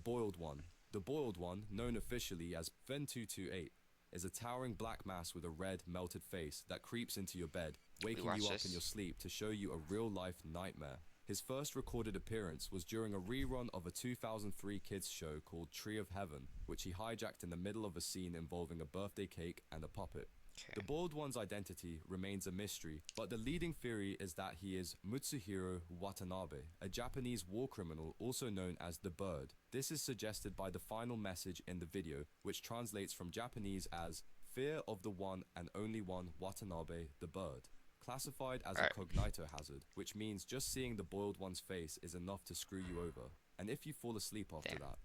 Boiled One. The Boiled One, known officially as Fen228, is a towering black mass with a red, melted face that creeps into your bed, waking you up in your sleep to show you a real-life nightmare. His first recorded appearance was during a rerun of a 2003 kids show called Tree of Heaven, which he hijacked in the middle of a scene involving a birthday cake and a puppet. The Boiled One's identity remains a mystery, but the leading theory is that he is Mutsuhiro Watanabe, a Japanese war criminal also known as the Bird. This is suggested by the final message in the video, which translates from Japanese as "Fear of the one and only one Watanabe, the Bird," classified as a cognito hazard, which means just seeing the Boiled One's face is enough to screw you over, and if you fall asleep after that,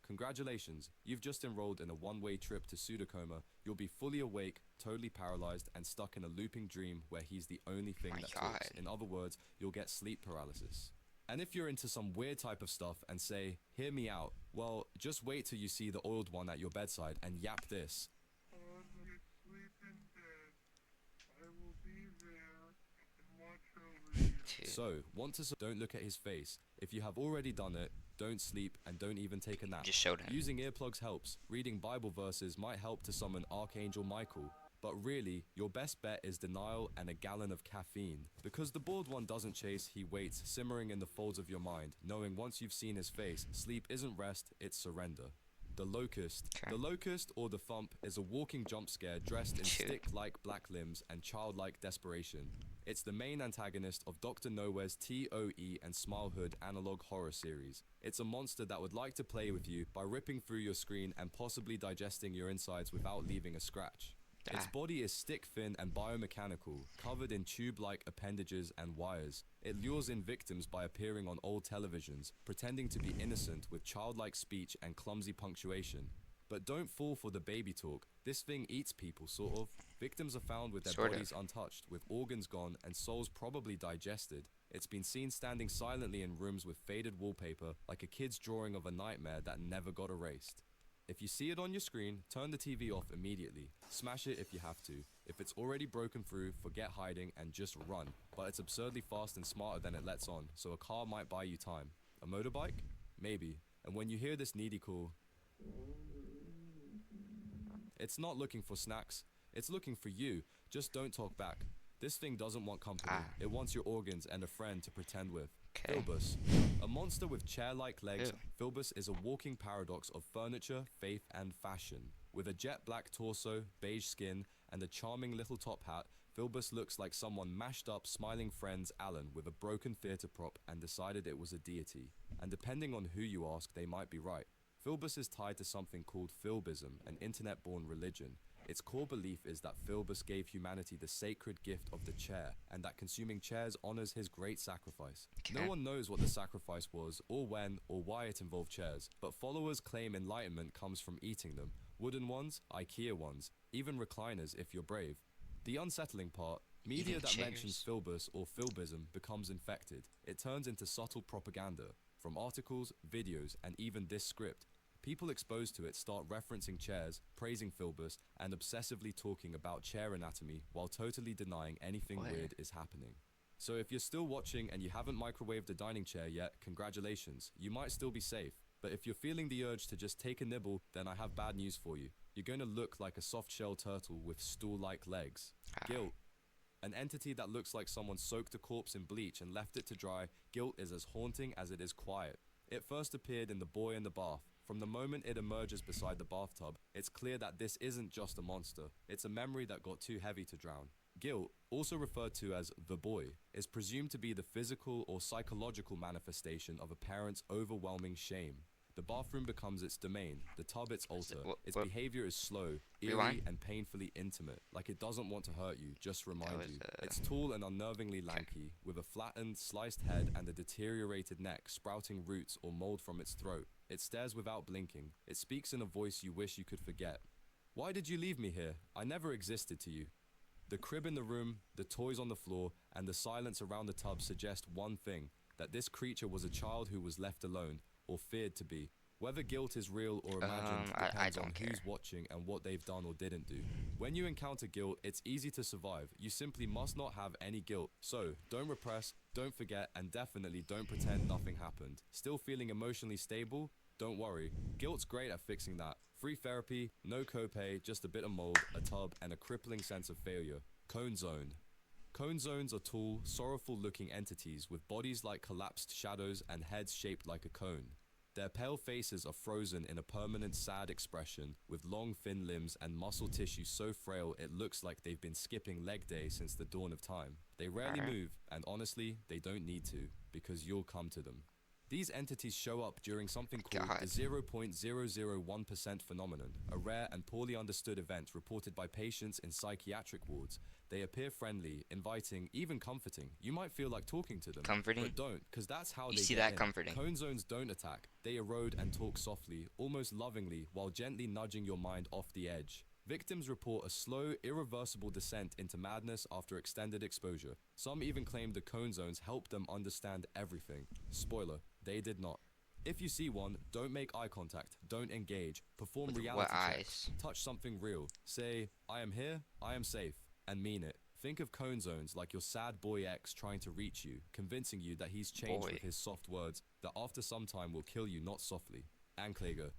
congratulations, you've just enrolled in a one-way trip to Pseudocoma. You'll be fully awake, totally paralyzed, and stuck in a looping dream where he's the only thing that talks. In other words, you'll get sleep paralysis. And if you're into some weird type of stuff and say, "Hear me out," well, just wait till you see the Oiled One at your bedside and yap this. When you sleep in bed, I will be there and watch over you. So, don't look at his face. If you have already done it, don't sleep and don't even take a nap. Just showed him. Using earplugs helps. Reading Bible verses might help to summon Archangel Michael. But really, your best bet is denial and a gallon of caffeine. Because the Boiled One doesn't chase, he waits, simmering in the folds of your mind, knowing once you've seen his face, sleep isn't rest, it's surrender. The Locust. The Locust, or the Thump, is a walking jump scare dressed in stick-like black limbs and childlike desperation. It's the main antagonist of Dr. Nowhere's TOE and Smilehood analog horror series. It's a monster that would like to play with you by ripping through your screen and possibly digesting your insides without leaving a scratch. Its body is stick-thin and biomechanical, covered in tube-like appendages and wires. It lures in victims by appearing on old televisions, pretending to be innocent with childlike speech and clumsy punctuation. But don't fall for the baby talk. This thing eats people, sort of. Victims are found with their bodies untouched, with organs gone and souls probably digested. It's been seen standing silently in rooms with faded wallpaper, like a kid's drawing of a nightmare that never got erased. If you see it on your screen, turn the TV off immediately. Smash it if you have to. If it's already broken through, forget hiding and just run. But it's absurdly fast and smarter than it lets on, so a car might buy you time. A motorbike? Maybe. And when you hear this needy call, it's not looking for snacks. It's looking for you. Just don't talk back. This thing doesn't want company. It wants your organs and a friend to pretend with. Philbus. A monster with chair-like legs, Philbus is a walking paradox of furniture, faith, and fashion. With a jet black torso, beige skin, and a charming little top hat, Philbus looks like someone mashed up Smiling Friends Alan with a broken theatre prop and decided it was a deity. And depending on who you ask, they might be right. Philbus is tied to something called Philbism, an internet-born religion. Its core belief is that Philbus gave humanity the sacred gift of the chair, and that consuming chairs honors his great sacrifice. No one knows what the sacrifice was, or when, or why it involved chairs, but followers claim enlightenment comes from eating them. Wooden ones, IKEA ones, even recliners if you're brave. The unsettling part, media that mentions Philbus or Philbism becomes infected. It turns into subtle propaganda, from articles, videos, and even this script. People exposed to it start referencing chairs, praising Philbus, and obsessively talking about chair anatomy while totally denying anything weird is happening. So if you're still watching and you haven't microwaved a dining chair yet, congratulations, you might still be safe. But if you're feeling the urge to just take a nibble, then I have bad news for you. You're going to look like a soft-shell turtle with stool-like legs. Guilt. An entity that looks like someone soaked a corpse in bleach and left it to dry, Guilt is as haunting as it is quiet. It first appeared in The Boy in the Bath. From the moment it emerges beside the bathtub, it's clear that this isn't just a monster. It's a memory that got too heavy to drown. Guilt, also referred to as the boy, is presumed to be the physical or psychological manifestation of a parent's overwhelming shame. The bathroom becomes its domain, the tub its altar. Its behavior is slow, eerie, and painfully intimate, like it doesn't want to hurt you, just remind you. It's tall and unnervingly lanky, with a flattened, sliced head and a deteriorated neck sprouting roots or mold from its throat. It stares without blinking. It speaks in a voice you wish you could forget. Why did you leave me here? I never existed to you. The crib in the room, the toys on the floor, and the silence around the tub suggest one thing, that this creature was a child who was left alone, or feared to be. Whether guilt is real or imagined depends on who's watching and what they've done or didn't do. When you encounter guilt, it's easy to survive. You simply must not have any guilt. So, don't repress, don't forget, and definitely don't pretend nothing happened. Still feeling emotionally stable? Don't worry, Guilt's great at fixing that. Free therapy, no copay, just a bit of mold, a tub, and a crippling sense of failure. Cone Zone. Cone zones are tall, sorrowful-looking entities with bodies like collapsed shadows and heads shaped like a cone. Their pale faces are frozen in a permanent sad expression, with long thin limbs and muscle tissue so frail it looks like they've been skipping leg day since the dawn of time. They rarely move, and honestly, they don't need to, because you'll come to them. These entities show up during something called the 0.001% phenomenon, a rare and poorly understood event reported by patients in psychiatric wards. They appear friendly, inviting, even comforting. You might feel like talking to them, but don't, because that's how they get in. Comforting. Cone zones don't attack. They erode and talk softly, almost lovingly, while gently nudging your mind off the edge. Victims report a slow, irreversible descent into madness after extended exposure. Some even claim the cone zones helped them understand everything. Spoiler, they did not. If you see one, don't make eye contact, don't engage, perform reality checks, touch something real, say, I am here, I am safe, and mean it. Think of cone zones like your sad boy ex trying to reach you, convincing you that he's changed with his soft words, that after some time will kill you not softly. Ankläger.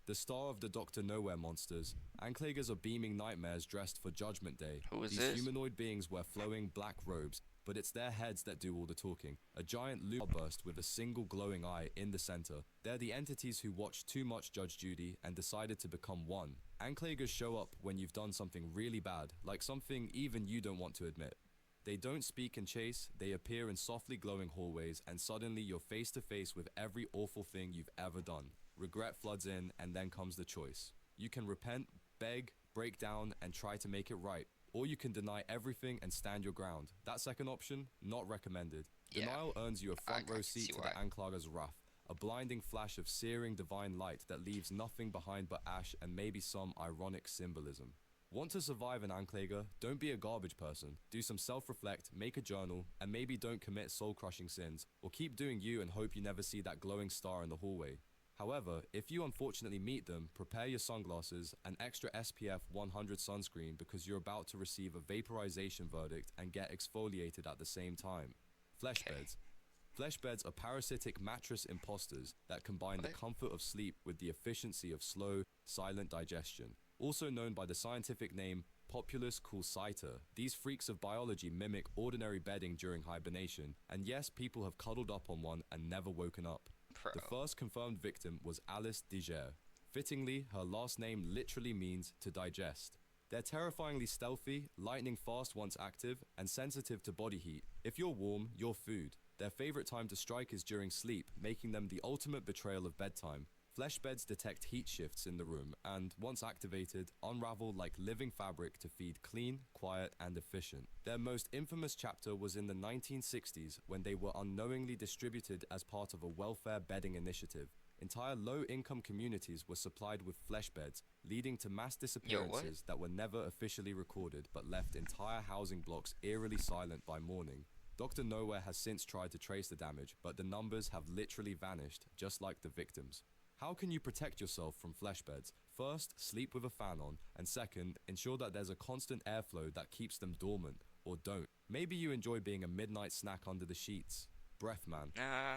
The star of the Dr. Nowhere monsters, Anklägers are beaming nightmares dressed for Judgment Day. These humanoid beings wear flowing black robes, but it's their heads that do all the talking. A giant burst with a single glowing eye in the center. They're the entities who watched too much Judge Judy and decided to become one. Anklägers show up when you've done something really bad, like something even you don't want to admit. They don't speak and chase, they appear in softly glowing hallways, and suddenly you're face to face with every awful thing you've ever done. Regret floods in, and then comes the choice. You can repent, beg, break down, and try to make it right. Or you can deny everything and stand your ground. That second option, not recommended. Denial earns you a front row seat to the Ankläger's wrath, a blinding flash of searing divine light that leaves nothing behind but ash and maybe some ironic symbolism. Want to survive an Ankläger? Don't be a garbage person. Do some self-reflect, make a journal, and maybe don't commit soul-crushing sins, or keep doing you and hope you never see that glowing star in the hallway. However, if you unfortunately meet them, prepare your sunglasses, an extra SPF 100 sunscreen because you're about to receive a vaporization verdict and get exfoliated at the same time. Flesh beds. Flesh beds are parasitic mattress imposters that combine the comfort of sleep with the efficiency of slow, silent digestion. Also known by the scientific name Populus coolcita, these freaks of biology mimic ordinary bedding during hibernation, and yes, people have cuddled up on one and never woken up. The first confirmed victim was Alice Diger. Fittingly, her last name literally means to digest. They're terrifyingly stealthy, lightning fast once active, and sensitive to body heat. If you're warm, you're food. Their favorite time to strike is during sleep, making them the ultimate betrayal of bedtime. Flesh beds detect heat shifts in the room and, once activated, unravel like living fabric to feed clean, quiet, and efficient. Their most infamous chapter was in the 1960s when they were unknowingly distributed as part of a welfare bedding initiative. Entire low-income communities were supplied with flesh beds, leading to mass disappearances that were never officially recorded but left entire housing blocks eerily silent by morning. Dr. Nowhere has since tried to trace the damage, but the numbers have literally vanished, just like the victims. How can you protect yourself from flesh beds? First, sleep with a fan on, and second, ensure that there's a constant airflow that keeps them dormant, or don't. Maybe you enjoy being a midnight snack under the sheets. Breathman.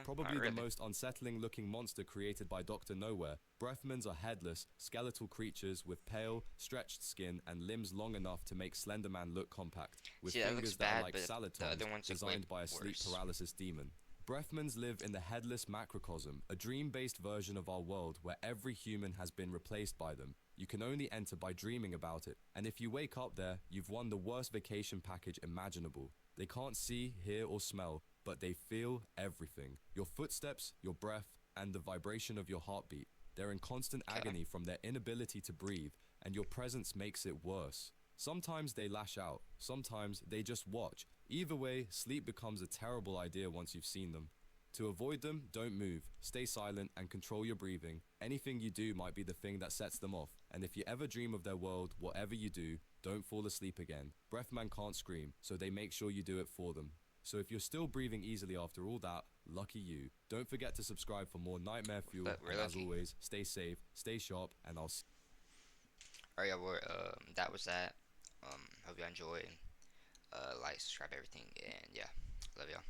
Probably the most unsettling looking monster created by Dr. Nowhere. Breathmans are headless, skeletal creatures with pale, stretched skin and limbs long enough to make Slenderman look compact, with fingers that are like salad tongs, designed by a sleep paralysis demon. Breathmans live in the headless macrocosm, a dream-based version of our world where every human has been replaced by them. You can only enter by dreaming about it, and if you wake up there, you've won the worst vacation package imaginable. They can't see, hear, or smell, but they feel everything. Your footsteps, your breath, and the vibration of your heartbeat. They're in constant agony from their inability to breathe, and your presence makes it worse. Sometimes they lash out, sometimes they just watch. Either way, sleep becomes a terrible idea once you've seen them. To avoid them, don't move, stay silent, and control your breathing. Anything you do might be the thing that sets them off, and if you ever dream of their world, whatever you do, don't fall asleep again. Breathman can't scream, so they make sure you do it for them. So if you're still breathing easily after all that, lucky you. Don't forget to subscribe for more Nightmare Fuel, and as always, stay safe, stay sharp, and I'll see Alright, yeah, that was that. Hope you enjoyed. Like, subscribe, everything, and yeah, love y'all.